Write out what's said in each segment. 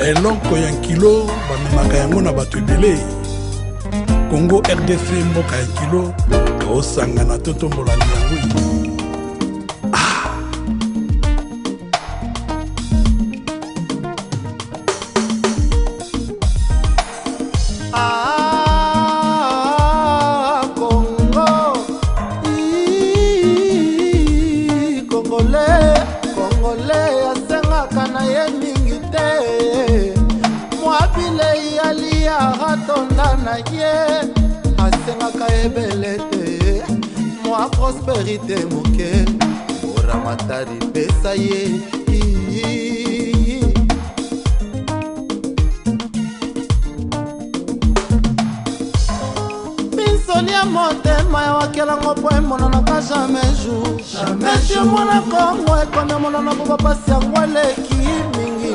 eloko ya kilo bamemaka yango na bato ebele. Congo RDC mboka ya kilo tosangana totombola yango. Moi prospérité moke oramatari pesa ye minsoni ya motema ya wakelango po emonanaka jamais jour mwana kongo ekome monana po bapasi yango eleki mingi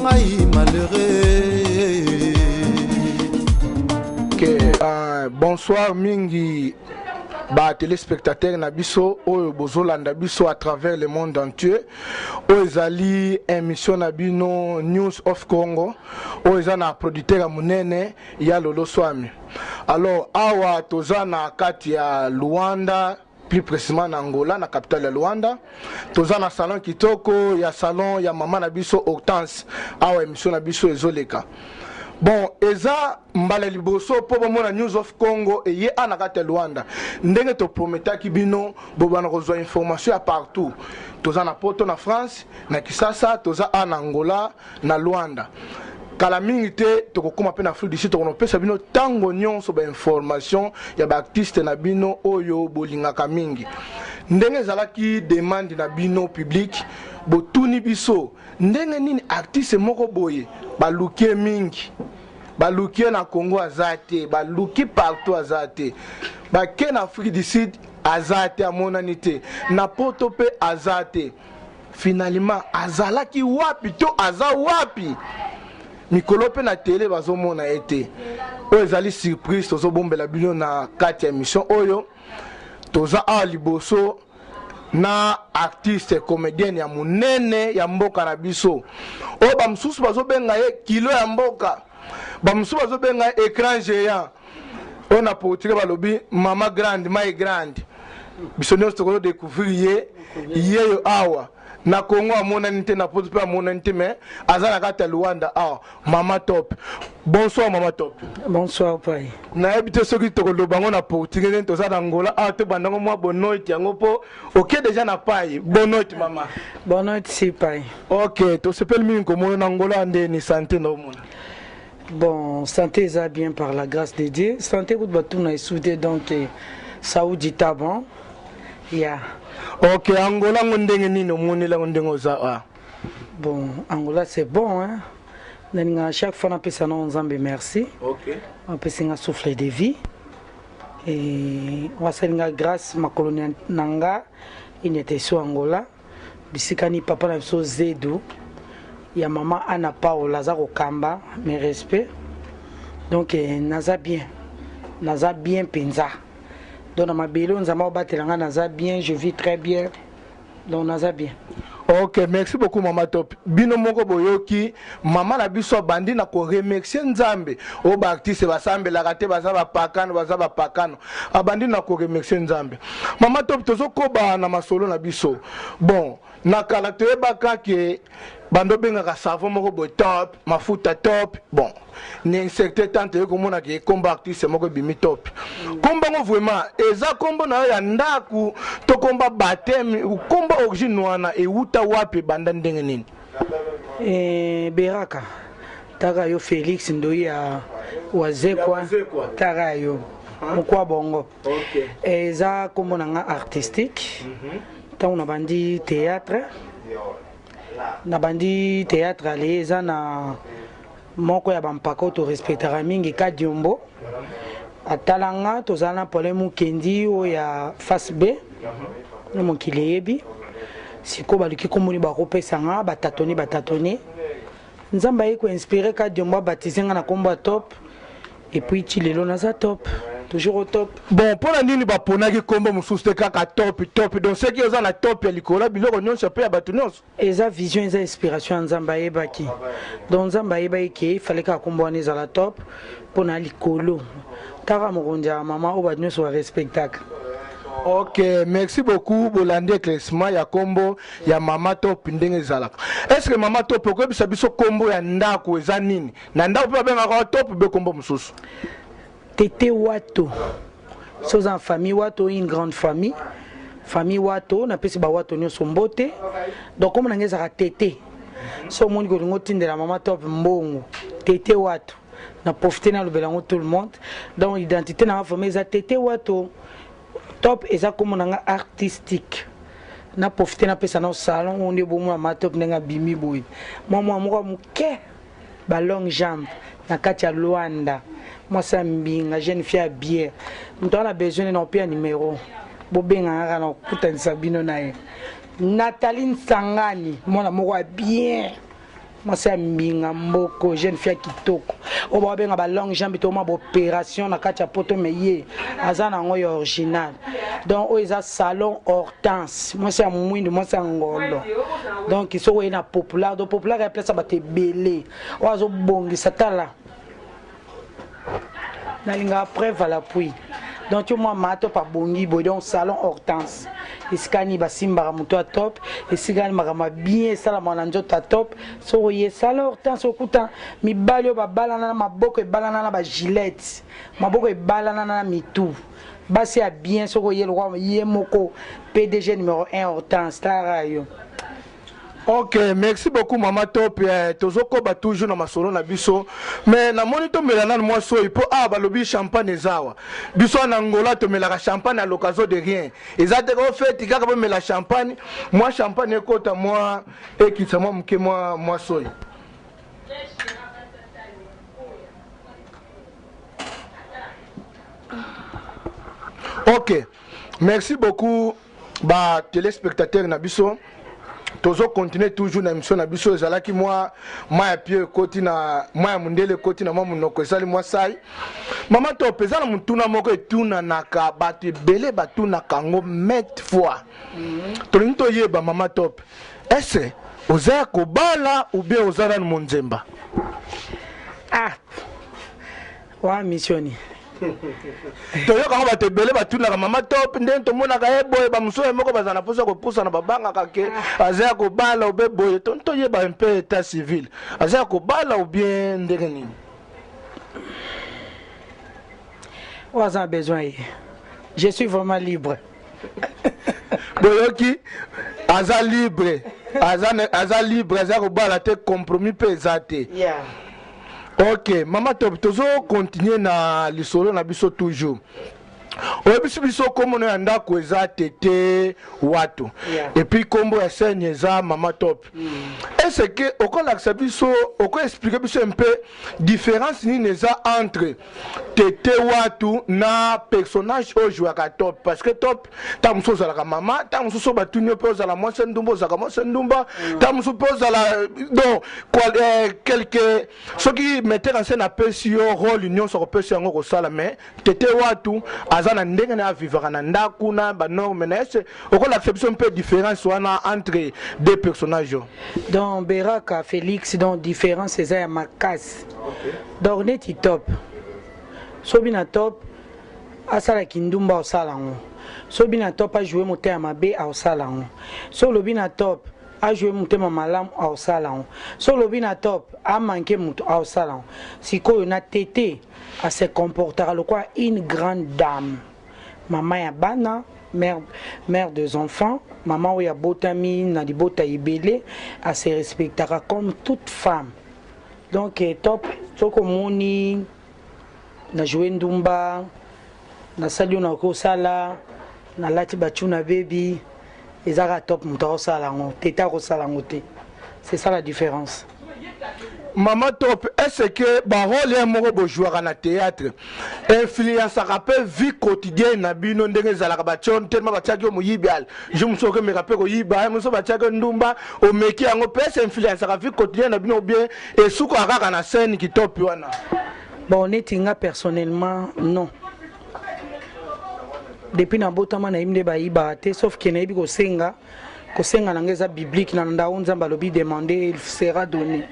ngai malheureux. Bonsoir mingi ba téléspectateurs na biso oyo bozolanda biso à travers le monde entier. Oezali émission na bino News of Congo. Oeza na producteur munene ya Lolo Swami. Alors awa toza na kati ya Luanda, plus précisément na Angola, na capitale ya Luanda. Toza na salon kitoko ya salon ya mama na biso Hortense. Awa émission na biso ezoleka. Bon, eza mbala liboso po bomona News of Congo et ye anakate Luanda. Ndenge to prometaki bino bobana kozwa information ya partout. Toza na poto na France, na Kisasa, toza na Angola, na Luanda. Kala mingi te tokokoma pe na Afrique du Sud tokonopesa bino tango nyonso ba information ya ba artiste na bino oyo bolingaka mingi. Ndenge ezalaki demande na bino public botuni biso ndenge nini artiste moko boye balukie mingi balukie na Congo azate baluki partout azate bake na Afrique du Sud azate amonanite na poto pe azate finalement azalaki wapi to aza wapi mikolo pe na télé bazomona ete oyo ezali surprise tozobombela bino na kati ya émission oyo toza a liboso na artiste comédienne ya munene ya mboka na biso o ba msusu bazobenga ye kilo ya mboka ba msusu bazobenga ye écran géant ona potire balobi mama grande mai grande biso nyonso tokolo découvrir ye yo awa na Congo amonanite na poto pe amonanite mais azala kata Luanda awa mama top. Bonsoir mama top. Bonsoir pai. Na ebite soki tokolo bango na potire toza na Angola a te bandango mwa bonoit yango po OK déjà na pai bonoit mama. Bonoit si pai. OK, to sepel mingi ko mona na Angola ande ni santé no mona. Bon, santé ça bien par la grâce de Dieu. Santé vous batou na soudé donc Saoudi taban. Yeah. OK, Angola ngondenge nini omonela ngondengo za. Bon, Angola c'est bon hein. À chaque fois on appelle ça non Nzambe merci. OK. On peut singa souffler de vie. Et on va salinga grâce ma colonie nanga il était sur Angola. Bisikani papa na so Zedo. Ya maman Anna Paola Lazaro Kamba, mes respects. Donc naza bien penza. Donc dans ma belle on zama batelanga naza bien, je vis très bien. Donc naza bien. OK, merci beaucoup mama top. Bino moko boyoki mama na biso bandi na ko remercier Nzambe. O ba artiste basambe la kate bazaba pakano. Abandi na ko remercier Nzambe. Mama top tozo koba na masolo na biso. Bon, na kala te baka ke bando benga ka savon moko boy top, mafuta top. Bon, ni secteur tante ko mona ke komba artiste moko bimi top. Komba ngo vraiment eza kombo na ya ndaku to komba baptême ou komba origine wana e uta wapi banda ndenge nini? Beraka. Taka yo Felix Ndoya wazekwa taka yo mukwa bongo. OK. Eza kombo na artistique. Tant na bandi théâtre. Na bandi théâtre ale eza na moko ya bampaka to respectera mingi ka diombo. Atalanga tozana polemu kendi o ya face B. Na mokileyebi. Siko baluki komoni bakopesa nga batatoni. Nzamba yiko inspiré ka diombo baptisé nga na kombo top. Et puis Chilelo naza top. toujours au top. Bon, pour la nini baponaki kombo mususu te kaka top donc ceux qui ont la top ya likola biloko nyonso pe ya bato nyonso Eza vision, eza inspiration nzamba yebaki. Donc nzamba yebaki ke fallait ka kombo wana ezala top pona likolo. Taka mokonzi ya mama o bato nyonso ba respectaka. Ok, merci beaucoup bolandi éclaircissement ya kombo ya mama top ndenge ezalaka. Est-ce que mama top okobisa biso kombo ya ndako eza nini? Na ndako pe babengaka top be kombo mususu. Tété Wato. Sommes en famille Wato, une grande famille. Famille Wato, on appelle ça Wato nyonso mbote. Donc comme on a ça Tété. So mon golingo tinde la maman top mbongo. Tété Wato. Na profiter na lobelango tout le monde. Donc identité na famille ça Tété Wato. Top et ça comme on a artistique. Na profiter na pesa na salon on est bon ma top nga bimi boy. Moi muke ba long jambe na kati ya Luanda. Moi ça mbinga jeune fille à bière. Nous avons besoin d'un pire numéro. Bobenga na kuta Sabino nae. Nathalie Sangani, moi la bien. Moi c'est mbinga mboko jeune fille kitoko. O ba benga ba long jambe to ma opération na kati ya poto meye. Azana ngoyo original. Donc o eza salon Hortense. Moi c'est mwindo, moi c'est ngolo. Donc ils sont na populaire, do populaire ya place ba te belé. O azo bongi satala. Nalinga après vala puis. Donc tu moi mato pa bongi boy donc salon Hortense. Iskani basimba muto top, isigani magama bien sala mwana nzoto top. So ye salon Hortense okuta mi balio ba balana na maboko e balana na ba gilette. Maboko e balana na mitou. Basi a bien so ye le roi ye moko PDG numéro 1 Hortense tarayo. Ok, merci beaucoup Mama Top. Tozoko ba toujours na masolo na biso. Mais na moni to melana moi so il peut balobi champagne ezawa. Biso na Angola to melaka champagne à l'occasion de rien. Ezate ko fait kaka ba mela champagne. Moi champagne ekota moi ekitsa moi mke moi so. Ok. Merci beaucoup ba téléspectateurs na biso. Tozo continuer toujours na émission na biso ezalaki moi ya pied koti na moi ya mundele koti na moi munoko ezali moi sai mama to pesa na mutuna moko etuna naka batu belé batuna kango met fois tolinto yeba mama top ese oza ko bala ou bien ozala na monzemba wa missioni toyo kango batu belé batuna ka mama top ndenge tomona ka eboye ba muso moko bazana posa ko pusa na babanga kake aza ko bala ou be boye tonto yeba un peu état civil aza ko bala ou bien ndenge nini oza besoin je suis vraiment libre boyoki aza libre aza ko bala te compromis pe ezate yeah. Ok, Mama Top, tozo continuer na lisolo na biso toujours. Biso comme on est en dako eza Tété Wato. Et puis combo ya scène eza Mama Top. Est-ce que au qu'on accepte biso, au qu'on explique biso un peu différence ni neza entre Tété Wato na personnage au joueur à Top parce que Top ta muso za la mama, ta muso so batunyo pe za la moi sendumbo za moi sendumba, ta muso pose za la donc quelques ceux qui mettaient en scène appel sur rôle union sur peu sur ngo sala mais Tété Wato azana ndenge na vivre na ndaku na ba norme na ese oko l'acception un peu différence wana entre deux personnages. Donc Beraka Félix donc différence c'est ya makasi. Donc neti Top. Sobina Top asala kindumba osalango. Sobina Top a joué moté mabe a osalango. So lobina Top a joué motema malamu a osalango. So lobina Top a manqué muto a osalango. Sikoyo na Tété à se comporter quoi une grande dame. Maman ya bana, mère des enfants, maman ya botami na di bota ibele, à se respectera comme toute femme. Donc Top, soko moni na jouer ndumba, na sali na ko sala, na lati bachuna baby, ezara Top muto sala ngo, Tété ko sala ngote. C'est ça la différence. Mama Top, est-ce que Barole est mort pour jouer à théâtre? Influence à rappel vie quotidienne na bino ndenge za la kabachon tellement bachaki mo yibal. Je me souviens me rappelle ko yiba, mo so bachaki ndumba o meki yango pesa influence à vie quotidienne na bino bien et souko akaka na scène qui Top wana. Bon netinga personnellement non. depuis na botama na imde ba iba te sauf que na ibi ko senga na ngeza biblique na nda onzamba lobi demander il sera donné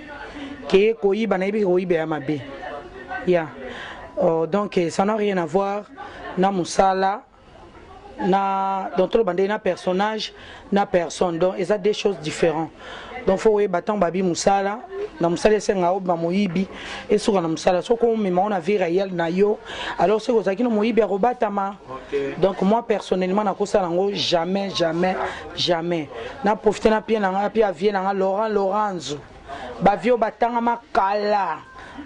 que ko iba na ibi ko iba ya mabe ya donc ça n'a rien à voir na musala na dans tout le bandé na personnage na personne donc ils ont des choses différentes donc faut y battant babi musala na musala senga oba moyibi et sur na musala so ko mema on a vu réel na yo alors c'est que ça qui no moyibi robatama donc moi personnellement na ko sala ngo jamais na profiter na bien na pia vie na Lorenzo ba vio batanga makala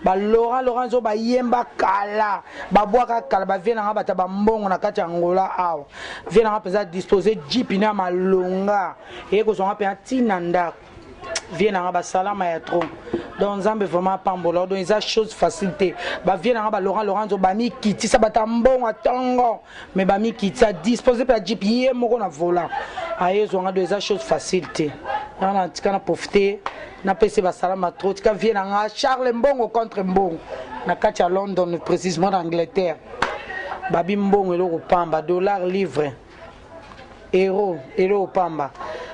ba Lorenzo ba yemba kala ba boaka kala ba viena ngaba ta ba mbongo na kati Angola aw viena ngaba peza disposer jipina malonga et ko zonga pe atinanda viena ngaba salama ya trop donc nzambe vraiment pambola donc isa chose facilité ba viena ngaba Lorenzo ba mi kiti sa bata mbongo atango mais ba mi kiti sa disposer pe jip yé moko na vola aye zonga de isa chose facilité na tika profiter na pese ba salama trop tika viena nga Charles Mbongo contre Mbongo na kati ya London précisément en Angleterre babi Mbongo eloko pamba dollar livre euro pamba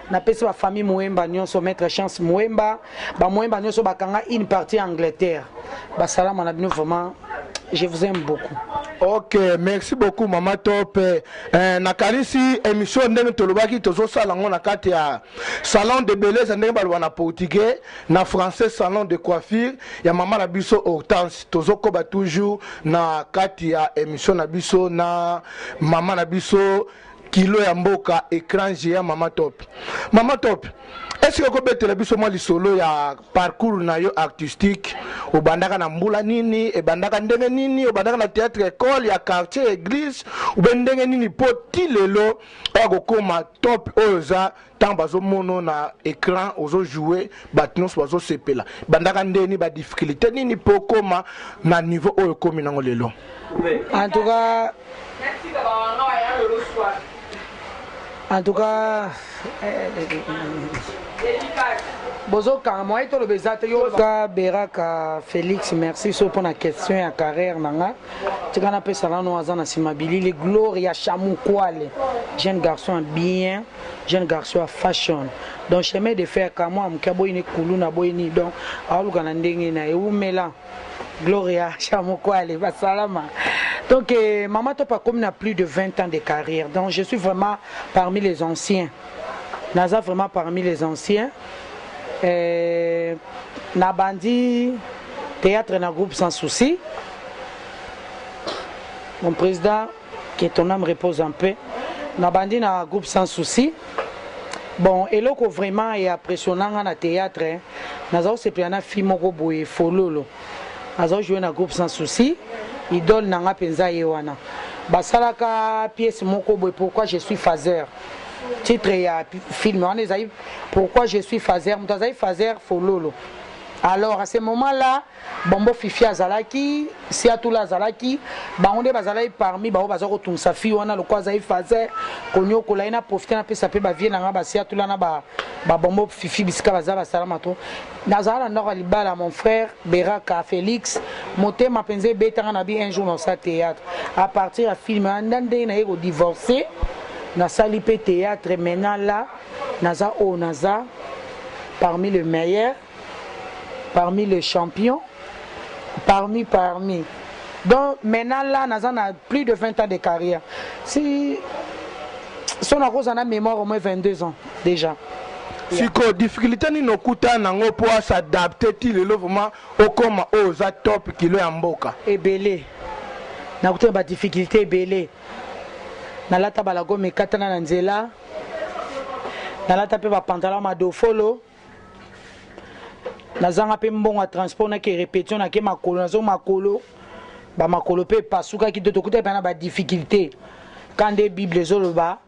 na pese ba famille Mwemba nyonso maître chance Mwemba ba Mwemba nyonso bakanga une partie Angleterre ba salama na bino vraiment je vous aime beaucoup. Ok, merci beaucoup Mama Top. Nakarisi émission ndenge tolobaki tozo sala ngo na kati ya salon de beleza ndenge balwa na portugais na français salon de coiffure ya mama na biso Hortense tozo koba toujours na kati ya émission na biso na mama na biso kilo ya mboka écran géant Mama Top. Mama Top, est-ce que vous pouvez biso moi lisolo ya parcours na yo artistique au bandaka na mbula nini e bandaka ndenge nini au bandaka na théâtre école ya quartier église ou ndenge nini poti lelo akokoma top oza tant bazo mono na écran ozo jouer batnos bazo sepela bandaka ndeni ba difficulté nini pokoma na niveau oyo komi nango lelo. En tout cas, Bozoka, moi, tout le bezate, Yoka, Beraka, Félix, merci pour la question et la carrière. Tu as appelé ça là, nous avons Simabili, les Gloria Chamoukwale, jeune garçon bien, jeune garçon fashion. Donc, j'aimais de faire comme moi, Mkaboini Kuluna Boini, donc, Aouganandengina et Oumela, Gloria Chamoukwale, Basalama. Donc, Mama Top a comme plus de 20 ans de carrière. Donc, je suis vraiment parmi les anciens. Naza vraiment parmi les anciens. Nabandi, théâtre dans groupe sans souci. Mon président, que ton âme repose en paix. Nabandi dans groupe sans souci. Bon, et là, vraiment, est impressionnant dans le théâtre. Naza aussi pris un film au bout fololo. Naza joué dans groupe sans souci. Idole nanga penza yewana basalaka pièce moko boy pourquoi je suis Fazer titre ya film on est pourquoi je suis Fazer mutazaï Fazer fololo alors à ce moment là bombo fifi azalaki si atula azalaki baonde bazalaki parmi bao bazako tunsa fi wana lokwa zaï Fazer konyo kolaina profiter na pesa pe ba vie nanga ba si atula na ba bombo fifi bisika bazala salama to nazala ndoko libala mon frère Beraka Félix motema penze betanga na bi un jour dans sa théâtre à partir à film andande na yeko divorcer na sali pe théâtre maintenant là naza o naza parmi les meilleurs parmi les champions parmi donc maintenant là naza na plus de 20 ans de carrière si son cause en a mémoire au moins 22 ans déjà. Siko difficulté ni nokuta nango po s'adapter ti lelo vraiment okoma oza top kilo ya mboka ebele nakuta ba difficulté ebele nalata balago mekatana na nzela nalata pe ba pantalon madofolo nazanga pe mbongo transport na ke répétition na ke makolo nazo makolo ba makolo pe pasuka ki to kuta pe na ba difficulté quand des bibles zoloba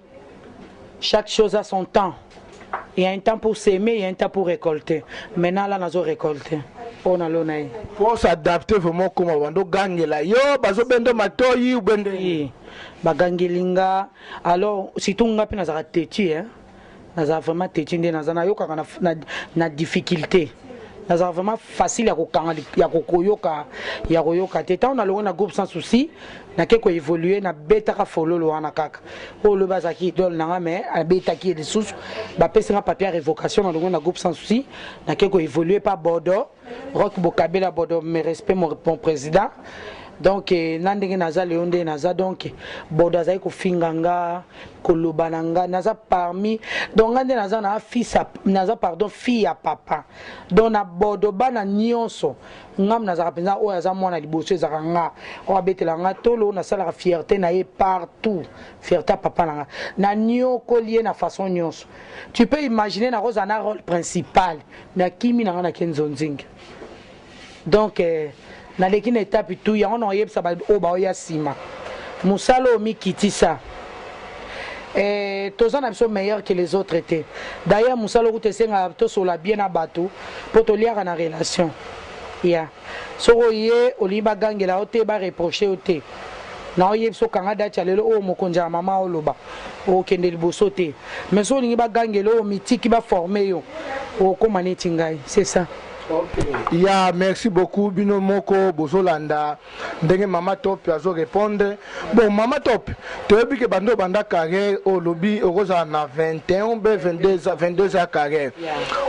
chaque chose a son temps. Il y a un temps pour s'aimer, il y a un temps pour récolter. Maintenant, là, nous avons récolté. On a l'honneur. Pour s'adapter vraiment comme on doit gagner là. Yo, bazo bendo matoyi ou bendo. Bagangelinga. Alors, si tout le monde a téti, nous avons vraiment téti, nous avons na difficulté. nazala vraiment facile ya kokoyoka te ntango nalongo na groupe sans souci nake koévolue nabetaka fololo wana kaka oyo lobi azalaki idole nanga mais abetaki lisusu bapesinga papier ya révocation nalongo na groupe sans souci nake koévolue pa Bordeaux Rock Bokabela Bordeaux mes respect mon président donc nandenge naza leyo nde naza donc Bordeaux azali kofinga nga koloba na nga naza parmi donc nga nde naza na naza pardon fille ya papa donc na Bordeaux bana nyonso ngam nazaka mpenza oyo aza mwana liboso ezaka nga oyo abetela nga tolo nasalaka fierté na ye partout fierté ya papa na nga na nyokoli ye na façon nyonso tu peux imaginer nakozala na rôle principal na kimi na nga na kenzonzingi donc naleki na étape tout yango na oyebisa oyo baoya nsima mosala oyo mikitisa toza na biso meilleur que les autres te d'ailleurs mosala okuta esengaka tosola bien na bato mpo toliaka na relation ya soko ye olingi bagangela yo te bareproche yo te na oyebisa okanga dati ya lelo oyo mokonzi ya mama oloba okende liboso te mais so olingi bagangela oyo mitiki baforme yo okóma neti ngai c'est ça. Okay. Ya merci beaucoup bino moko bozolanda ndenge Mama Top azo répondre. Bon Mama Top, toyebi ke bando banda carrière au lobby okoza na 21 be 22 ans carrière.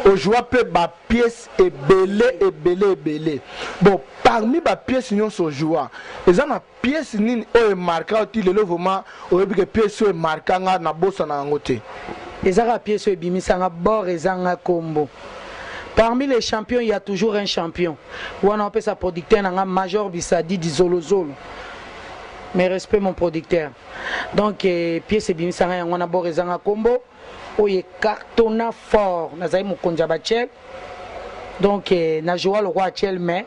Au joie pe ba pièce et belé. Bon parmi ba pièce nyon so joie. Eza na pièce nini o marquant ti le vraiment oyebi ke pièce o marquant na bossa na ngote. Eza ka pièce o bimisanga bord ezanga kombo. Parmi les champions, il y a toujours un champion. Ou on appelle sa producteur, un Major Bissadi di Zolozolo. Mais respect mon producteur. Donc, pièce et bimisanga, on a borezanga combo. où il cartonna fort nazayi mokonja bachel donc na joa le roi chel mais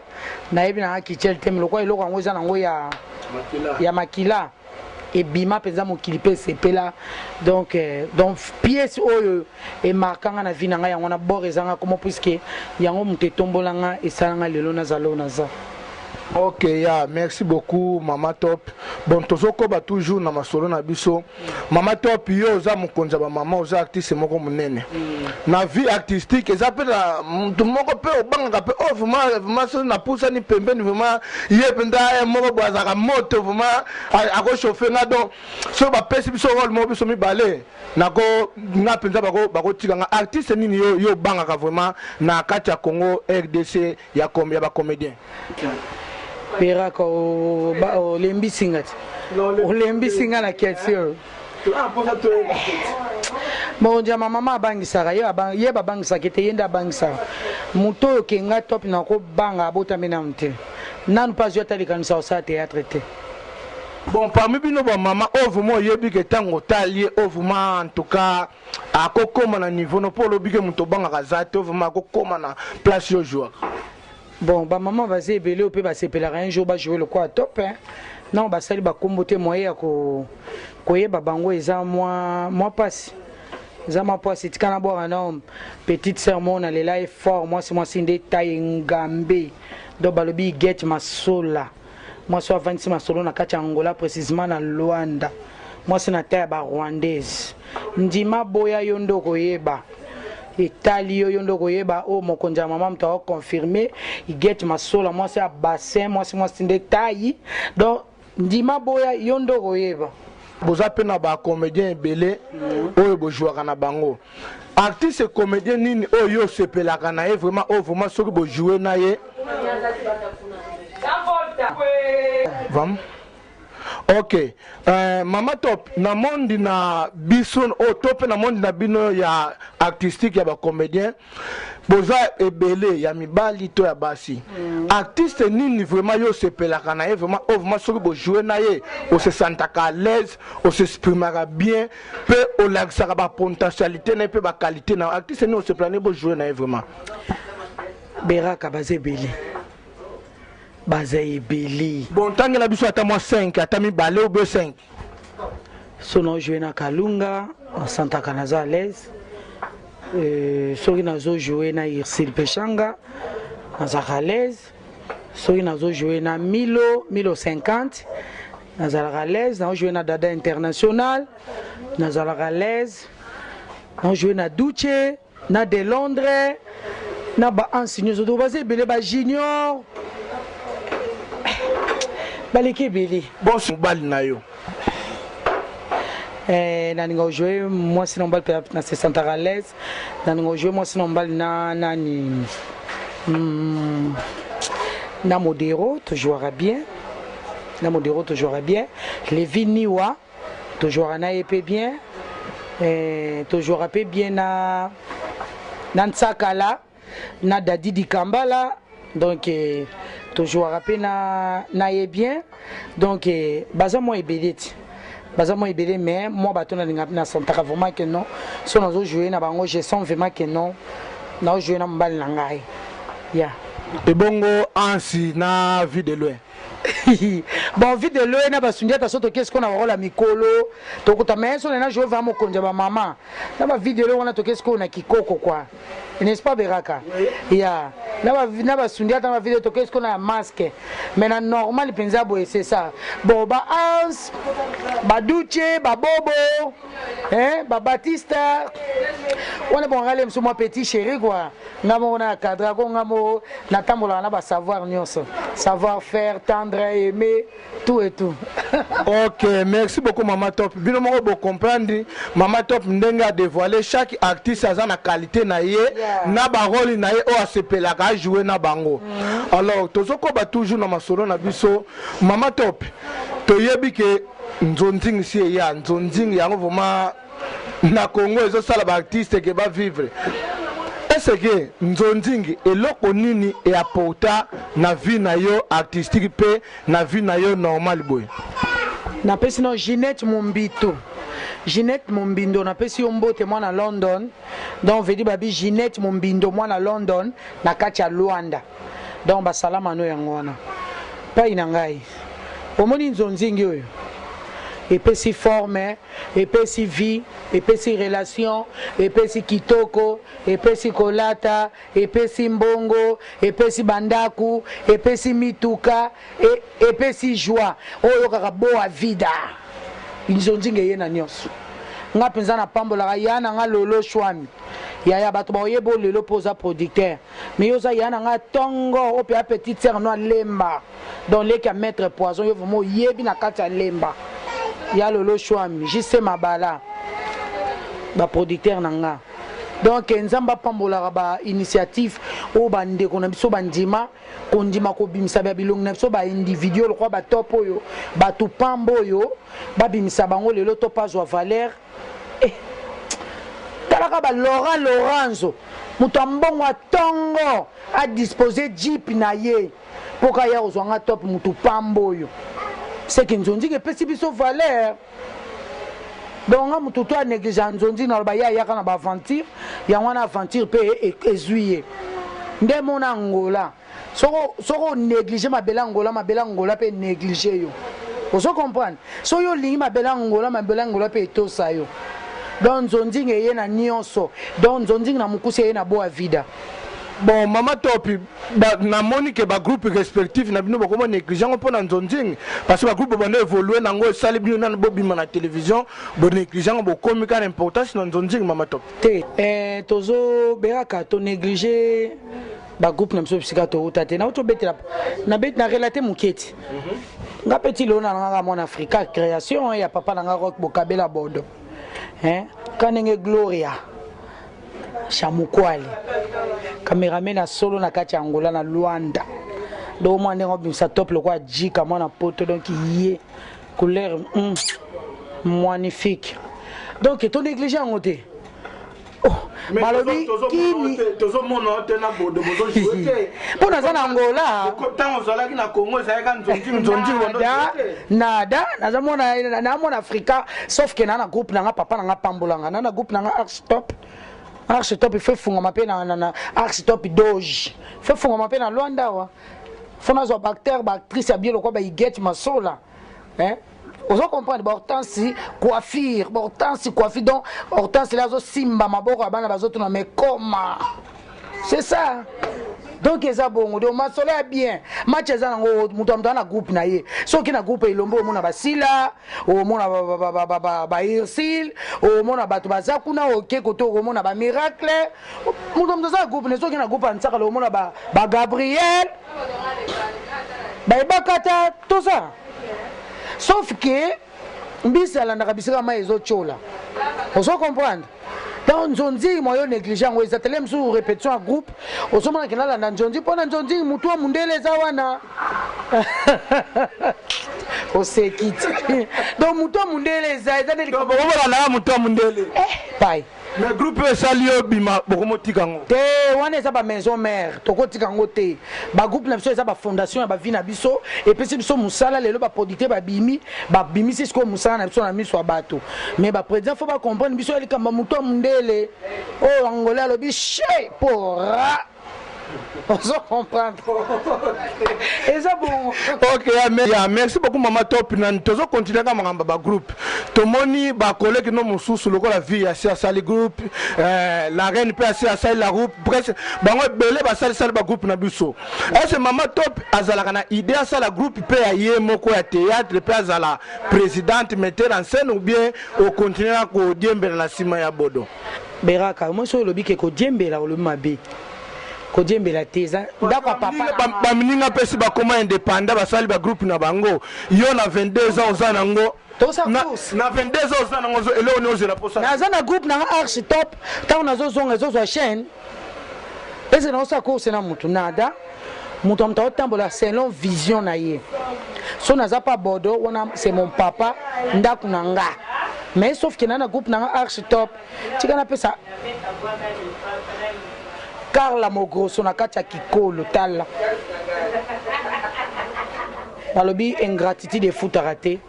na yebi na ki chel tem le roi eloko yango eza nango ya makila et bima penza mokili pe sepela donc pièce oyo et marquanga na vie na nga yango na borezanga comment puisque yango muté tombolanga et salanga lelo na zalo na za. Ok, yeah, merci beaucoup Mama Top. Bon, tozoko ba toujours na masolo na biso. Mama Top yo za mukonza ba mama oza artiste moko munene. Na vie artistique eza pe na tout moko pe obanga pe oh vraiment so na pousa ni pembeni vraiment ye penda moko bwazaka moto vraiment ako chauffer na donc so ba pesi biso rôle mo biso mi balé. Nako na penza bako tika nga artiste nini yo banga ka vraiment na kati ya Congo RDC ya ba comédien. Peraka o lembi singati o lembi singa na question bon dia mama abangisaka ye babangisa kete yenda abangisaka muto yo kenga top na ko banga abota mena mte nanu pas yo talikanisa au sa théâtre te. Bon, parmi bino ba mama vraiment yebi ke tango talié vraiment en tout cas a kokoma na niveau no polo bike muto banga kazate vraiment kokoma na place yo joueur. Bon, ba maman va se ebele ou peut ba sepela un jour ba jouer le quoi top hein. Non ba sali ba kombote moyen ko koyeba bango eza moi passe. Eza ma passe tikana boire non petite sœur mon elle là est fort moi c'est moi sinde taille ngambe do balobi get masola. Moi so 26 masolo na kati Angola précisément na Luanda. Moi c'est na taille ba rwandaise. Ndima boya yondo koyeba. Italio yondo koyeba o mokonja mama mta confirmer il get masola moi c'est à bassin moi c'est détail donc ndima boya yondo koyeba boza pena ba comédien belé oyo bo jouer na bango artiste comédien nini oyo sepelaka na vraiment vraiment soki bo jouer na ye vam. Ok, Mama Top, na monde na bison au top na monde na bino ya artistique ya ba comédien. Boza ebele ya mibali to ya basi. Artiste nini vraiment yo sepelaka na ye vraiment vraiment soki bo jouer na ye, o se sentaka à l'aise, o se exprimera bien, pe o laxaka ba potentialité na pe ba qualité na artiste ni o se planer bo jouer na ye vraiment. Beraka bazebele. Bazaï Billy. Bon, tant que la biso ata moi 5, ata mi balé ou 5. Sono joué na Kalunga, en Santa Canaza à l'aise. Soki nazo joué na Irsil Pechanga, naza à l'aise. Soki nazo joué na Milo 50, naza à l'aise. Nazo joué na Dada International, naza à l'aise. Nazo joué na Duce, na de Londres. na ba enseignant zo to baze belé ba junior baleki belé bon mobali na yo naninga jouer moi sinon bal na se sentir à l'aise naninga jouer moi sinon bal na nani na Modero tu joueras bien na Modero tu joueras bien Levi Niwa tu joueras na épée bien tu joueras bien na Ntsakala na Dadi Dikambala donc tu joueras na ye bien donc baza moi ebeleti baza moi ebele mais moi batona na sentaka vraiment que non si on a joué na bango je sens vraiment que non na jouer na mbali na ngai ya et bongo ansi na vie de loin bon vie de loin na basundia ta soto qu'est-ce qu'on a la mikolo to kota mais so na jouer vraiment konja ba maman na ba vie de loin on a to qu'est-ce qu'on a kikoko quoi n'est-ce pas Beraka ya na basundia ta ba vidéo to qu'est-ce qu'on a masque mais na normal penza boy c'est ça bon ba ans ba Duche ba Bobo ba Batista on est bon aller monsieur moi petit chéri quoi ngamo na cadre ko ngamo na tambola na ba savoir nyonso savoir faire tendre aimer tout et tout. Ok, merci beaucoup Mama Top. Bino mo bo comprendre Mama Top ndenga dévoiler chaque artiste a na qualité na ye na ba rôle na ye o asepela ka jouer na bango. Alors tozoko ba toujours na masolo na biso Mama Top. To yebi ke nzonzing si ya nzonzing yango vraiment na Congo ezo sala ba artiste ke ba vivre. Est-ce que nzonzing eloko nini e apporta na vie na yo artistique pe na vie na yo normal boy na pesi no Ginette Mombindo na pesi yo mbote moi na London donc veut dire babi Ginette Mombindo moi na London na kati ya Luanda donc ba salama no yango wana pa ina ngai omoni nzonzing yo epesi forme epesi vie epesi relation epesi kitoko epesi kolata epesi mbongo epesi bandaku epesi mituka epesi joie oyo kaka boa vida nzonzinge yena nyonso nga penza na pambola yana nga lolo shwami ya bato ba oyebo lelo poza producteur mais yoza yana nga tongo opia petite sœur no lemba donc les ka mettre poison yo vraiment yebi na kati ya lemba ya lolo shwami jise mabala ba producteur nanga donc nzamba pambola ba initiative o bande ko na biso bandima kondima ko bimisa ba bilong na biso ba individuel ko ba top oyo ba tu pambo yo ba bimisa bango lelo to pas wa valeur talaka ba Laurent Lorenzo mutambongo tongo a disposer jeep na ye poka ya ozwanga top mutu pambo yo c'est que nzonzi ke pesi biso valeur donc nga mutu to a négliger nzonzi na ba ya kana ba aventure ya wana aventure pe ezuye nde mona Angola soko négliger mabela Angola pe négliger yo oso comprendre so yo lingi mabela Angola pe etosa yo donc nzonzi ngeye na nyonso donc nzonzi na mukusi ye na boa vida. Bon, Mama Top, na monique ba groupe respectif na bino bako négligent on pona nzonzing parce que ba groupe bande évoluer nango sali bino na bobima na télévision bon négligent bo communiquer l'importance na nzonzing Mama Top. Tozo beraka to négliger ba groupe na mso psika to utate na to betela na bet na relater muketi. Nga petit lona nga mon Africa création ya papa na nga rock bokabela bodo. Kanenge Gloria Chamukwali cameraman a solo na kati Angola na Luanda do mo ndenge obimisa top le kwa jika mona poto donc yé couleur magnifique donc to négliger ngote malobi kini tozo mona tena bodo bozo jouer pona za na Angola tango zala ki na Congo za ka nzonzi nada naza mona na mona Africa sauf que na groupe na papa na pambolanga na groupe na Architop il fait funga mape na Architop doge fait funga mape na Luanda wa fona zo acteur ba actrice ya bielo ko ba iget masola ozo comprendre Hortense coiffure donc Hortense là zo simba maboko abana bazoto na mais comment c'est ça donc eza bongo donc masolo ya bien match eza nango mutu na groupe na ye soki na groupe ilombo omona basila omona ba irsil omona bato baza kuna oke koto omona ba miracle mutu za groupe ne soki na groupe antsaka omona ba Gabriel ba ibakata tout ça sauf que mbisi alandaka bisika ma ezochola ozo comprendre donc nzondi moyo négligent ngo ezatele msu répétition à groupe osomona kenala na nzondi pona nzondi mutu wa mundele za wana osekiti donc mutu wa mundele za ezatele ko bobola na mutu wa mundele pai le groupe salio bima bokomotika ngo te wana eza ba maison mère tokotika ngo te ba groupe na biso eza ba fondation ya ba vie na biso et puis biso musala lelo ba producteur ba bimi c'est ce que musala na biso na miso bato mais ba président faut pas comprendre biso eli kamba muto mundele oh angola lobi che pora on se comprend. Et ça bon. Ok, merci beaucoup Maman Top. Nous toujours continuer comme un groupe. Tomoni ba collègue no mususu loko la vie assez à le groupe la reine peut assez à la groupe presque bango belé ba sali ba groupe na biso. Est-ce Maman Top azala kana idée ça la groupe peut ayer moko ya théâtre peut azala présidente metteur en scène ou bien au continuer ko diembela na sima ya bodo. Beraka moi so lobi ke ko diembela le mabe. Kodjembe la teza ndako papa ba mininga pesi ba koma indépendant ba sali ba groupe na bango yo na 22 ans ozana ngo na 22 ans ozana ngo ele on ose la posa na zana groupe na archi top ta on azo zonga zo chaîne ese na osa course na mutu nada mutu amta tambola selon vision na ye so na za pa bodo wana c'est mon papa ndako na nga mais sauf que na groupe na archi top tika na pesa Carla Mogrosso na kati ya kikolo tala balobi ingratitude de foot raté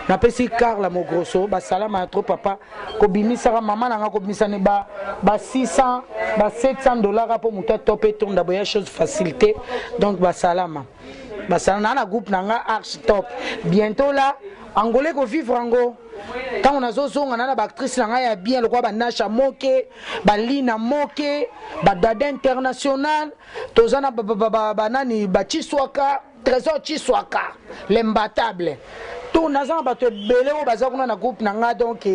na pesi Carla Mogrosso ba salama trop papa ko bimisaka mama nanga ko bimisane ba 600 ba 700 dollars pour muta topé tonda boya chose facilité donc ba salama na groupe nanga archi top bientôt là angolais ko vivre ango quand on a zozonga na ba actrice na ya bien le quoi ba Nasha Moke ba Lina Moke ba Dada International tozana ba nani ba Chiswaka Trésor Chiswaka l'imbattable tout nazana ba te belé o baza kuna na groupe nanga donc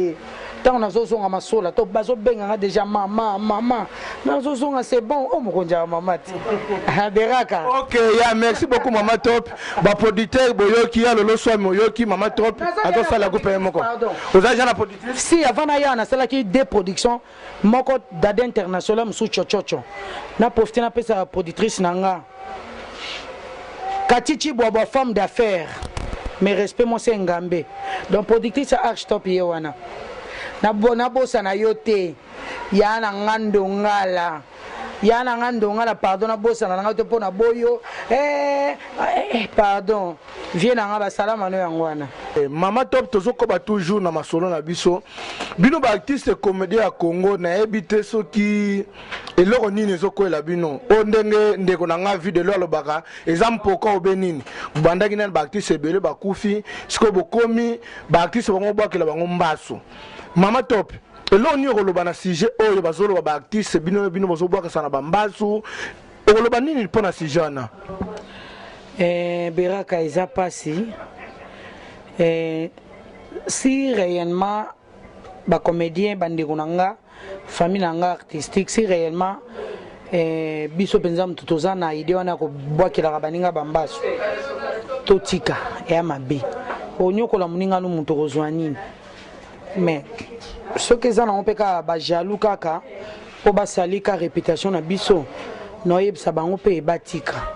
tant on a zozonga masola to bazo benga déjà maman na zozonga c'est bon oh mokonja maman ti beraka. OK ya merci beaucoup Maman Top ba producteur boyoki ya lolo so moyoki Maman Top ato sala groupe moko ozaja na productrice si avant na ya na sala ki des productions moko Dada International musu chochocho na profiter na pesa productrice nanga Katichi Bobo femme d'affaires mais respect moi c'est Ngambe donc productrice archi top yewana na bosa na yote yana ngando ngala pardon na bosa na ngato pona boyo pardon viens na ngaba salama no yangwana Maman Top tozoko ba toujours na masolo na biso bino ba artiste comédien ya Congo na ebité soki eloko nini ezoko la bino ondenge ndeko na nga vie de lo lobaka exemple ko obenini bandaki na ba artiste ebele ba kufi siko bokomi ba artiste bango bwakela bango mbaso Maman Top elo ni okoloba na sujet oyo bazoloba ba artiste bino bazobwaka sana ba mbaso okoloba nini pona sujet wana beraka eza pasi si réellement ba comédien bandeko nanga famille nanga artistique si réellement biso penza mutu toza na idée wana ko bwakela baninga bambaso totika ya mabe onyokola muninga no mutu kozwa nini mais ce que ça na peka ba jaloux kaka po basalika réputation na biso no yebisa bango pe batika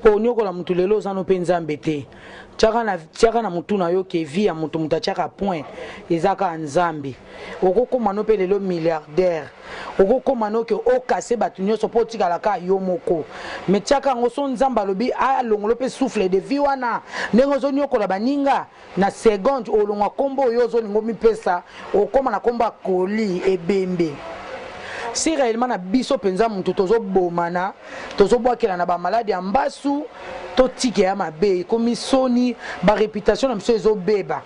po nyokola mutu lelo za no penza mbete tiaka na mutu na yo ke vie ya mutu mutachaka point ezaka nzambi okokoma no pe lelo milliardaire okokoma no ke okase batu nyonso po tikalaka yo moko mais tiaka ngo so nzamba lobi alongolo pe souffle de vie wana ndenge zo nyokola baninga na seconde olongwa kombo yo zo ningo mipesa okoma na komba koli ebembe si réellement na biso penza mutu tozo bomana tozo bwakela na ba malade ya mbasu to tike ya mabe komi soni ba réputation na biso ezo beba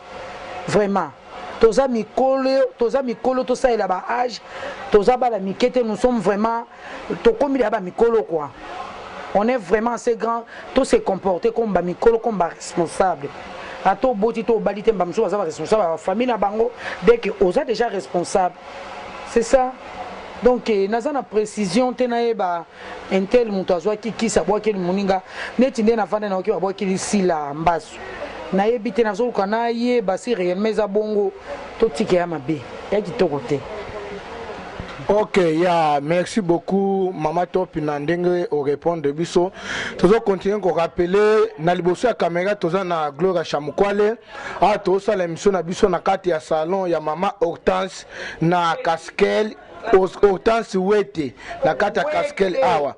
vraiment toza mikolo to ça ba âge toza ba la mikete nous sommes vraiment to komi ya ba mikolo quoi on est vraiment assez grand, tout se comporter comme bamikolo, comme responsable. À tout boti, tout balité, bamsou, responsable, la famille na bango, dès que on est déjà responsable. C'est ça. Donc, naza na précision, tenaye ba un tel moutazwa qui sabwa qui moninga, netinde na fanda na oki babwa qui sila mbasu. Na yebite na zo kana ye basi réellement za bongo to tike ya mabe. Ya kitoko te. Ok, yeah, merci beaucoup Mama Top Nandenge au répondre de biso. Toujours continuer qu'on rappeler na liboso ya caméra toza na Gloria Chamukwale. Ah to ça l'émission na biso na kati ya salon ya Mama Hortense na Casquel Hortense Wete na kati ya Casquel awa.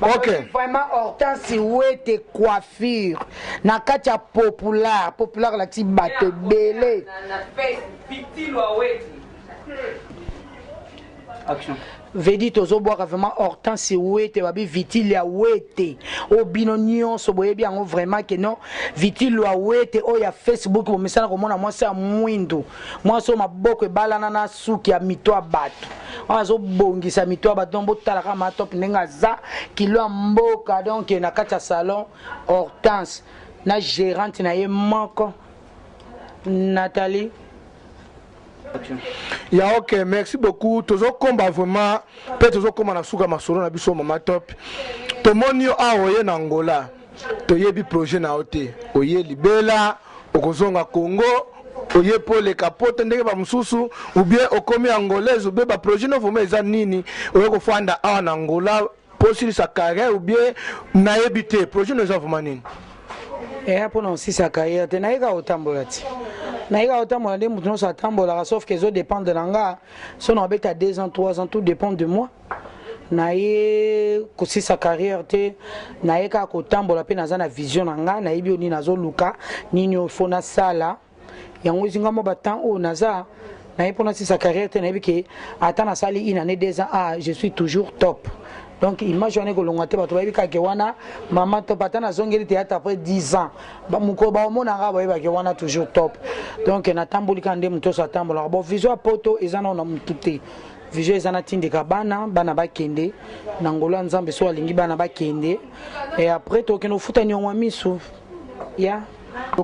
Ok. Vraiment Hortense Wete coiffure na kati ya populaire la ti batte belé. Na face victime wa Wete. Action. Vedi tozo boire vraiment Hortense Wete babi vitile ya Wete o binonion so boye bien vraiment que non vitile ya Wete o ya Facebook bo mesana ko mona moi ça mwindo moi so maboko e balana na suki ya mito abatu azo bongisa mito abatu bo talaka ma top nenga za kilo mboka donc na kati salon Hortense na gérante na ye manko Nathalie. Ya ok, merci beaucoup. Toujours combat vraiment. Peut toujours comme na suka masoro na biso Mama Top. To monio aoye na Angola. To yebi projet na ote. Oye libela, okozonga Congo, oye pole kapote ndenge ba mususu ou bien okomi angolaise ou bien ba projet no voma eza nini. Oye ko fanda a na Angola possible sa carrière ou bien na yebite projet no eza voma nini. Hapo na aussi sa carrière te naika otambola ti. Naika otambola de mutu no sa tambola sauf que zo dépend de langa. Son on à 2 ans, 3 ans tout dépend de moi. Naye kosi sa carrière te naika kotambola pe naza na vision nanga na yebi oni nazo luka nini ofona sala. Yango zinga mo batan o naza naye pona si sa carrière te nayebi ke ata na sali une année 2 ans ah je suis toujours top. Donc imagine que l'on a été battu avec Kewana, maman top atana zongeli théâtre après 10 ans. Ba muko ba mona nga ba Kewana toujours top. Donc na tamboli kande muto sa tambola. Bon visual poto ezana na mututé. Visual ezana tinde kabana bana ba kende. Nangola nzambe so alingi bana ba kende. Et après to ke no futa nyongwa misu. Ya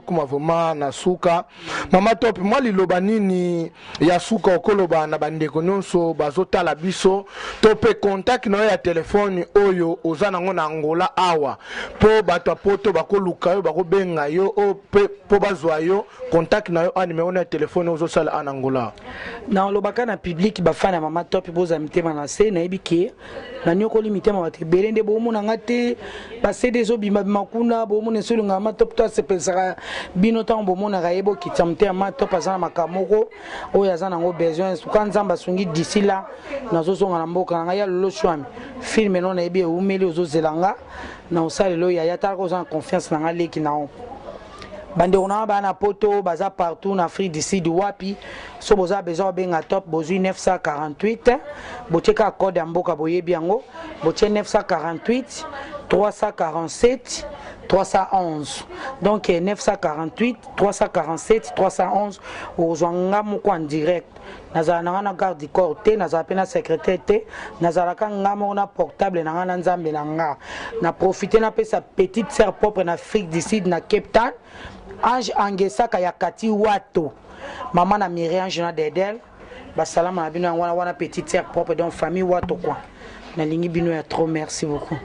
Kuma vraiment na suka Mama Top moi liloba nini ya suka okoloba na bandeko nyonso bazotala biso to pe contact na ya telefone oyo ozana ngo na Angola awa po bato poto bakoluka yo bakobenga yo o po bazwa yo contact na yo a numéro na telefone ozosala en Angola na lobaka na public bafana Mama Top boza mitema na se na ebike na nyoko limité ma te belende bo mona ngate ba CD zo bima makuna bo mona solo Mama Top to se pensera bino tambo mona rayebo kitamte Mama Top azana makamoko o yazana ngo besoin kan nzamba sungi d'ici là nazo zonga na mboka nga ya lolo shwami film non na ebi umeli ozo zelanga na osale lo ya yata ko zan confiance na ngale ki na bande on ba na poto baza partout en Afrique d'ici du wapi so boza besoin benga top bozu 948 bocheka code ya mboka boyebi yango boche 948 347 311 donc 948 347 311 ozwanga moko en direct nazala nanga na garde du corps te nazala pe na secrétaire te nazala ka ngamo na portable nanga na nzambe nanga na profiter na pe sa petite sœur propre na Afrique du Sud na Cape Town Ange Angesaka ya Kati Wato maman na Myriam Jona Dedel basalama na bino wana petite sœur propre donc famille Wato quoi na lingi bino ya trop merci beaucoup.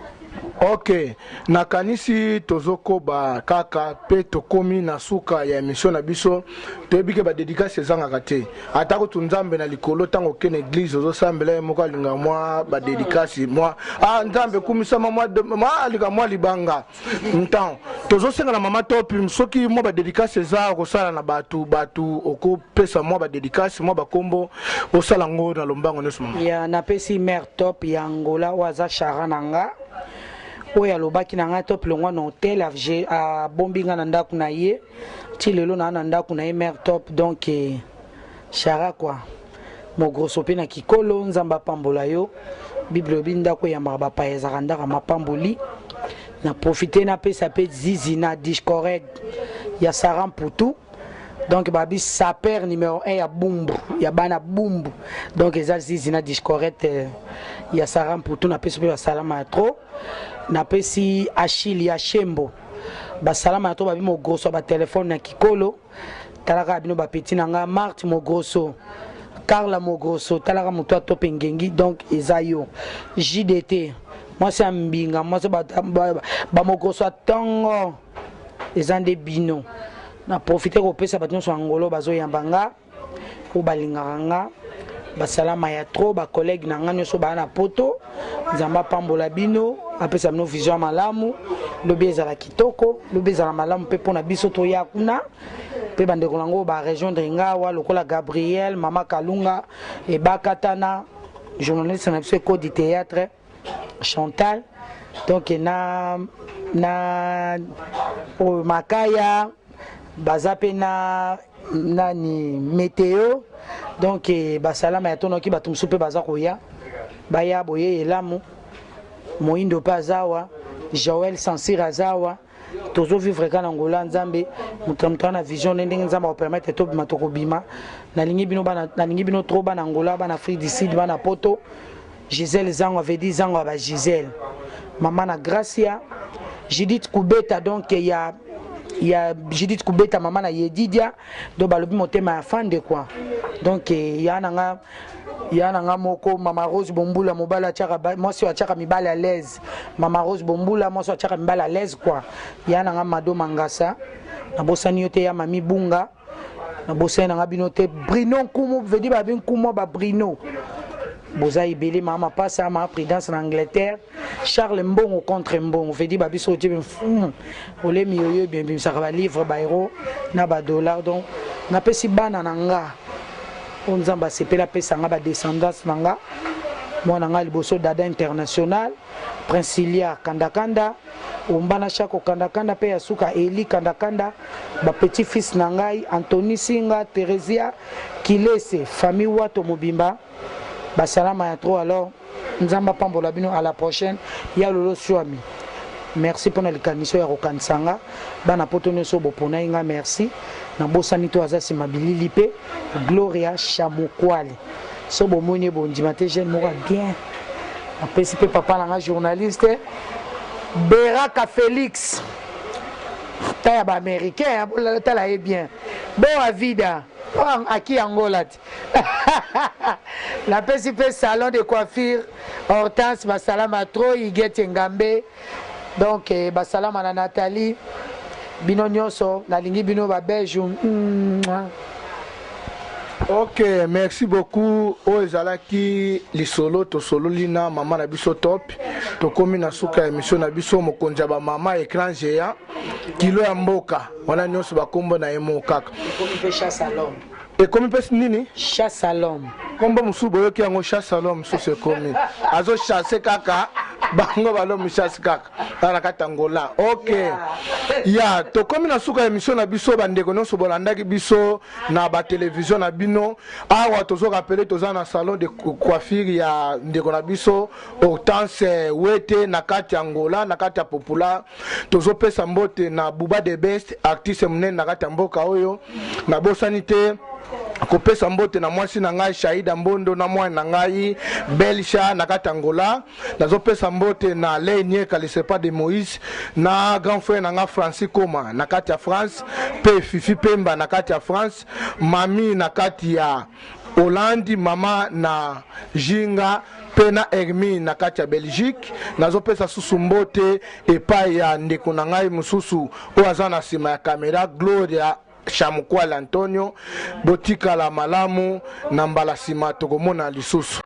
Ok, nakanisi tozoko ba kaka pe tokomi na suka ya émission na biso tebike ba dédicace zanga kate atako tunzambe na likolo tango kene église ozo sambela moko alinga mwa ba dédicace moi ah nzambe kumisa mwa alika mwa libanga ntan tozo senga na Mama Top soki mo ba dédicace za ko sala na batu oko pesa mo ba dédicace mo ba kombo osala ngo na lombango nesu ya na pesi mère Top ya Angola waza charananga oya lobaki na nga Top longwa na hotel a bombinga na ndaku na ye ti lelo na ndaku na ye mère Top donc chara quoi mo grosso pe na kikolo nzamba pambola yo bible bindako ya maba pa ezaka ndaka mapamboli na profiter na pesa pe zizi na discorrect ya Saram Poutou donc babi saper numéro 1 ya Bumbu ya bana Bumbu donc eza zizi na discorrect ya Saram Poutou na pesa pe ya salama trop napesi Achille ya Shembo basalama to babi mo grosso ba téléphone na kikolo talaka bino ba petit nanga Marthe mo grosso Carla mo grosso talaka moto atope ngengi donc ezayo JDT moi c'est mbinga moi c'est ba mo grosso atongo ezande bino na profiter ko pesa batino so angolo bazo yambanga ko balinganga basalama ya trop ba collègue na ngano so ba na poto nzamba pambola bino apesa bino vision malamu lobi ezala kitoko lobi ezala malamu pe pona biso to ya kuna pe bande kolango ba région de Ngawa lokola Gabriel mama Kalunga et Bakatana journaliste na biso code du théâtre Chantal donc na Makaya bazape na nani météo donc basalama ya tono ki batumsu pe baza koya baya boye elamu moindo pa zawa Joël Sansir azawa tozo vivre kana ngola nzambe mutamta na vision ndenge nzamba permettre to bima to kobima na lingi bino bana na lingi bino trop bana ngola bana Afrique du Sud bana poto Gisèle Zango avait dit Zango ba Gisèle maman na Gracia Judith Kubeta donc il y a Judith Kubeta maman na Yedidia donc balobi motema ya fande quoi donc ya nanga moko mama Rose Bombula mobala tchaka moi si tchaka mibala à l'aise mama Rose Bombula moi si tchaka mibala à l'aise quoi ya nanga Mado Mangasa na bosani yote ya mami Bunga na bosani nanga binote Brino Kumo veut dire ba bin Kumo ba Brino boza ibeli mama passa ma présidence en Angleterre Charles Mbongo contre Mbongo veut dire ba biso tebe ole miyoyo bien bien ça va livre ba héros na ba dollar donc na pesi bana nanga onzamba sepela pesa nga ba descendance nanga mwana nga liboso dada international Princilia Kandakanda ombana chako Kandakanda pe ya suka Eli Kandakanda ba petit fils nangai Anthony Singa Teresia Kilese famille Wato Mobimba basalama ya trop alors nzamba pambola bino à la prochaine ya lolo swami merci pour la commission ya rokansanga bana poto nyoso bopona inga merci na bosani to azasi mabilili pe Gloria Chamukwale so bomoni bondima te jeune moko bien apesi pe papa nanga journaliste Beraka Félix taya ba américain bola tala est bien bon à vida à qui Angola la PCP salon de coiffure Hortense basalama trop Igete Ngambe donc basalama na Nathalie bino nyonso na lingi bino ba beju Ok, merci beaucoup. Ozalaki lisolo to solo lina mama na biso top. To komi na suka émission na biso mokonja ba mama écran géant. Kilo ya mboka. Wana nyonso bakombo na emo kaka. Komi pe chasse à l'homme. Et komi pe nini? Chasse à l'homme. Kombo musubo yoki yango chasse à l'homme so se komi. Azo chasse kaka. Bango balo chasse kaka. Ana katangola. OK. Ya to komi na suka émission na biso bandeko nyonso bolandaki biso na ba télévision na bino. Awa tozo rappeler toza na salon de coiffure ya ndeko na biso Hortense Wete na kati ya Angola na kati ya Popula. Tozo pesa mbote na Buba the best artiste munene na kati ya mboka oyo na bosanité kopesa mbote na mwasi na ngai Shaida Mbondo na mwana na ngai Belsha na kati Angola nazo pesa mbote na Lenye Kalisepa de Moïse na grand frère na nga Francis Koma na kati ya France pe Fifi Pemba na kati ya France mami na kati ya Hollande mama na Jinga pena Hermine na kati ya Belgique nazo pesa susu mbote epai ya ndeko na ngai mususu o azana sima ya kamera Gloria Chamukwale Antonio botika la malamu na mbala sima tokomona lisusu.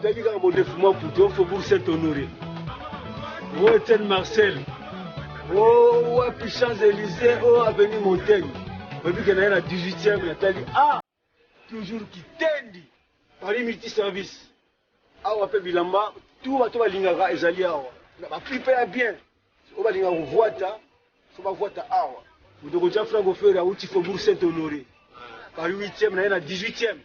appelle mon défouement pour toi, Faubourg Saint-Honoré. Oh, Etienne Marcel. Oh, puis Champs-Élysées, oh, Avenue Montaigne. Et puis qu'il y en a 18e, il a dit, ah, toujours qui t'aide. Paris multiservice. Ah, on appelle Bilamba, tout va l'ingara et Zali Awa. La plupart bien. On va l'ingara voita, on va voita Awa. Vous devez déjà faire vos feux à Outi Faubourg Saint-Honoré. Paris 8e, il y en a 18e.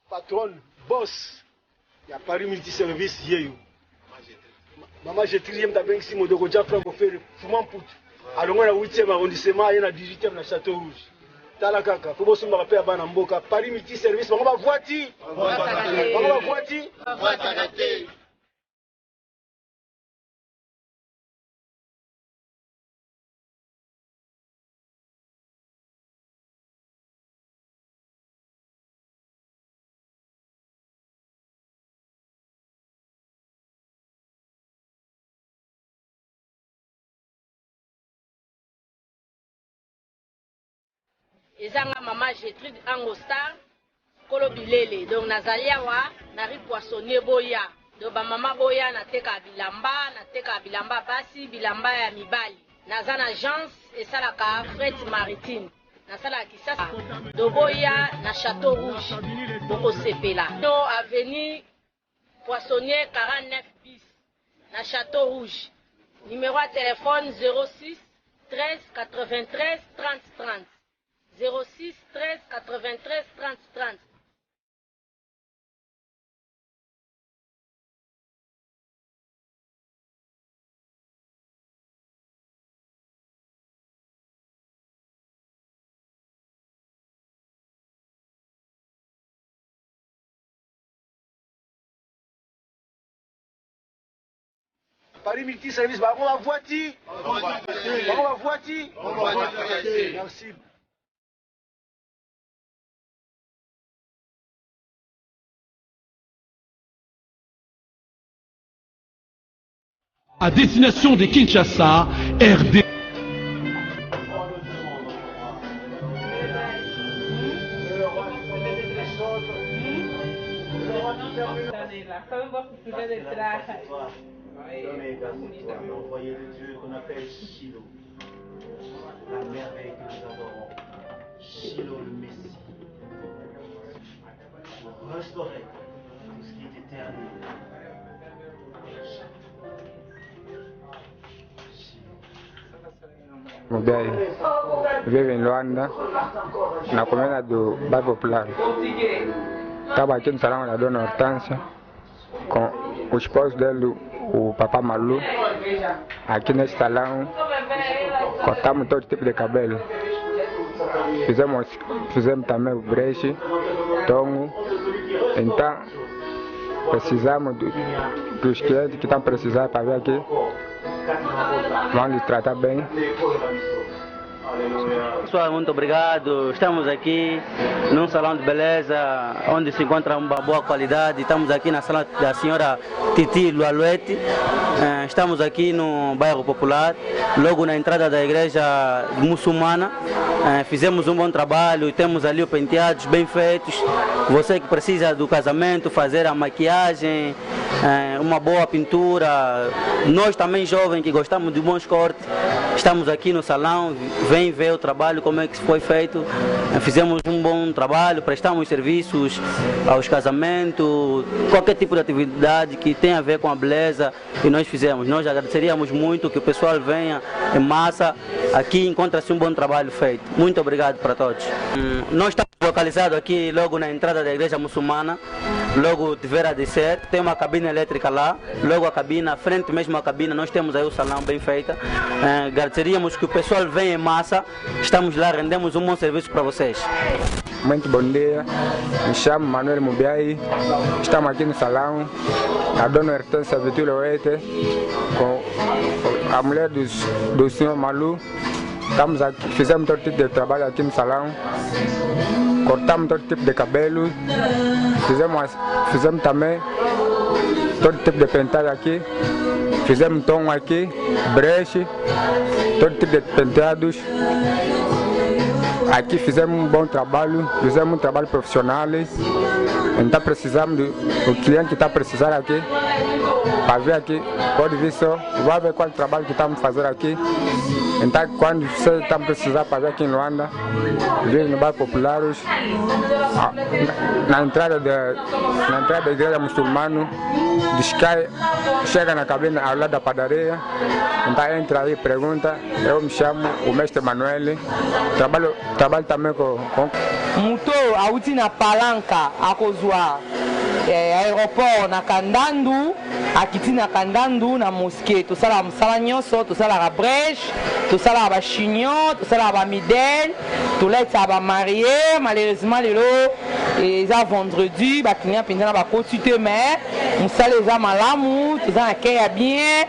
Patron, boss, il y a Paris multiservice, Yeyo. Maman, j'ai 3e d'abord si mon dogo déjà fait mon faire fumant pout. Alors on a 8e arrondissement, il y en a 18e dans Château Rouge. Talakaka, faut que je me rappelle à Banamboka. Paris multiservice, on va voiture. On va voiture. Ezanga maman Gertrude Angostar Kolo Bilele donc nazalia wa nari poissonnier boya donc ba mama boya nateka bilamba basi bilamba ya mibali naza na agence esalaka fret maritime nasala kisasa do boya na Château Rouge boko sepela no avenue poissonnier 49 bis na Château Rouge numéro de téléphone 06 13 93 30 30 06 13 93 30 30. Paris multiservice, on va voiture. Merci. À destination de Kinshasa, RD. Envoyé le Dieu qu'on appelle Shiloh, la merveille que nous adorons, Shiloh le Messie, pour restaurer tout ce qui est éternel. Mudai vive em Luanda na comenda do bairro Popular. Estava aqui no salão da Dona Hortência com o esposo dele, o Papá Malu. Aqui nesse salão cortamos todo tipo de cabelo. Fizemos também o breche, tongo. Então precisamos dos clientes que estão precisando para vir aqui. Vamos lhes tratar bem. Pessoal, muito obrigado. Estamos aqui num salão de beleza onde se encontra uma boa qualidade. Estamos aqui na sala da senhora Titi Lualuete. Estamos aqui no bairro Popular, logo na entrada da igreja muçulmana. Fizemos um bom trabalho, temos ali os penteados bem feitos. Você que precisa do casamento, fazer a maquiagem, uma boa pintura. Nós também jovens que gostamos de bons cortes, estamos aqui no salão, vem ver o trabalho, como é que foi feito. Fizemos um bom trabalho, prestamos serviços aos casamentos, qualquer tipo de atividade que tenha a ver com a beleza, e nós fizemos. Nós agradeceríamos muito que o pessoal venha em massa, aqui encontra-se um bom trabalho feito. Muito obrigado para todos. Nós estamos localizados aqui logo na entrada da igreja muçulmana, logo de Vera de Ser, tem uma cabine elétrica lá, logo a cabine, à frente mesmo a cabine, nós temos aí o salão bem feita. Agradeceríamos que o pessoal venha em massa, estamos lá, rendemos um bom serviço para vocês. Muito bom dia, me chamo Manuel Mubiai, estamos aqui no salão, a Dona Hortência Lualuete, com a mulher do senhor Malu, estamos aqui, fizemos todo tipo de trabalho aqui no salão, cortamos todo tipo de cabelo, fizemos também todo tipo de penteado aqui, fizemos tom aqui, breche, todo tipo de penteados. Aqui fizemos um bom trabalho, fizemos um trabalho profissional. Então precisamos o cliente está precisando aqui, para ver aqui, pode vir só, vai ver qual trabalho que estamos fazendo aqui. Então quando você está precisando para ver aqui em Luanda, vir no bairro Populares, na entrada da igreja muçulmana, chega na cabine ao lado da padaria, então entra aí, pergunta, eu me chamo o mestre Manuel, trabalho também com Muto auti na palanka akozwa aéroport na Kandandu akiti na Kandandu na mosquée tosala mosala nyonso tosalaka brèche tosalaka bachignon tosalaka bamidele toletaka bamarie. Malheureusement lelo eza vendredi baklinia mpenza na bakoti te mais mosala eza malamu toza na kei ya bien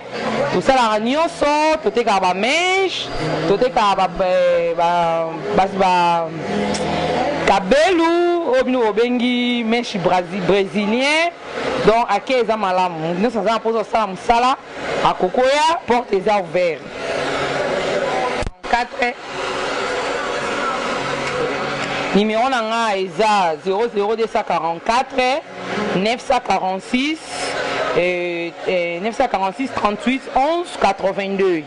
tosalaka nyonso totekaka bameshe totekaka kabelu obino obengi meshi brésilien donc ake eza malamu nyonso aza na mposa osala mosala akokoya porte eza ouvert 4 numéro na nga eza 00244 946 946 38 11 82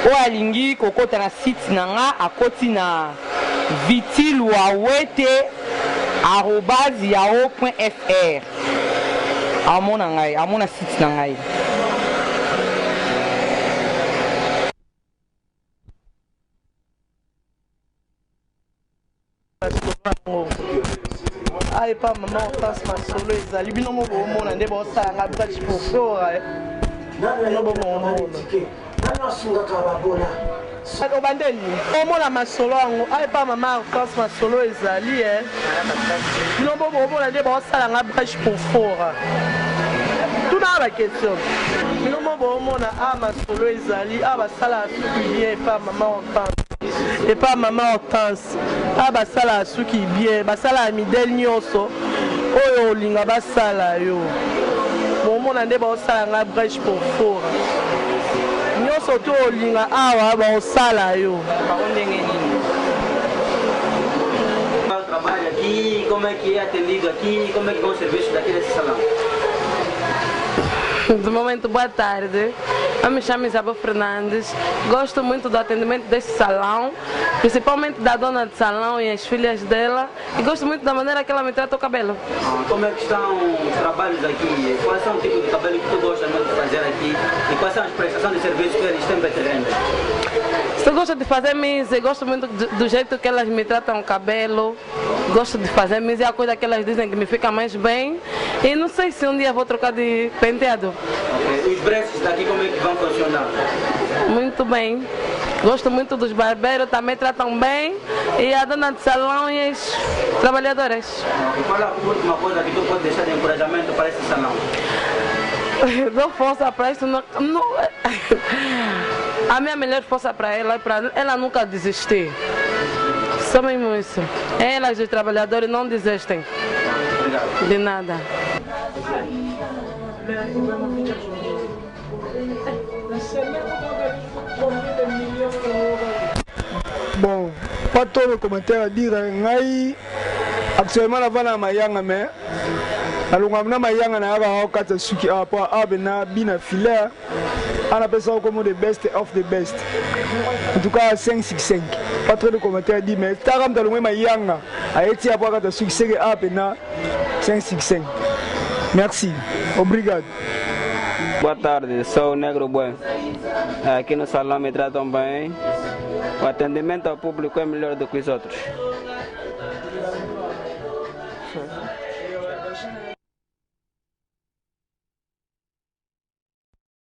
oyo alingi kokota na site na nga akoti na vitilwawete@yahoo.fr amona ngai amona site na ngai. Aye pa mama Hortense Masolo ezali bino mo bomona nde bosala nga bati pofora no bomona obandeli omona masolo yango aye pa mama Hortense Masolo ezali bino bo bomona nde bosala nga bati pofora tuna ba question bino mo bomona masolo ezali basala suki bien pa mama Hortense et pas maman Hortense basala suki bien basala midel nyonso oyo olinga basala yo momona nde basala nga brèche pour fora nyonso to olinga awa basala yo ndenge nini trabalho aqui, como é que é atendido aqui, como é que é o serviço daqui desse salão? De momento, boa tarde. Eu me chamo Isabel Fernandes. Gosto muito do atendimento deste salão, principalmente da dona do salão e as filhas dela. E gosto muito da maneira que ela me trata o cabelo. Como é que estão os trabalhos aqui? Quais são o tipo de cabelo que tu gosta muito de fazer aqui? E quais são as prestações de serviços que eles têm para te render? Eu gosto de fazer mise, gosto muito do jeito que elas me tratam o cabelo. Gosto de fazer mise, é a coisa que elas dizem que me fica mais bem. E não sei se um dia vou trocar de penteado. Okay. Os breches daqui como é que vão funcionar? Muito bem. Gosto muito dos barbeiros, também tratam bem. E a dona de salão e as trabalhadoras. E qual é a última coisa que tu pode deixar de encorajamento para esse salão? Dou força para isso. A minha melhor força para ela nunca desistir. Só mesmo isso. Elas, os trabalhadores, não desistem. Obrigado. De nada. Bon, pas trop de commentaires à dire. Actuellement, avant la mayanga, mais alors on mayanga na aba okata suki apa abena bina filaire. On appelle ça comme the best of the best. En tout cas 565. Pas trop de commentaires à dire, mais taram dans le mayanga a été apa okata suki c'est abena 565. Merci. Obrigado. Boa tarde, sou o Negro Buen. Aqui no salão me tratam bem. O atendimento ao público é melhor do que os outros.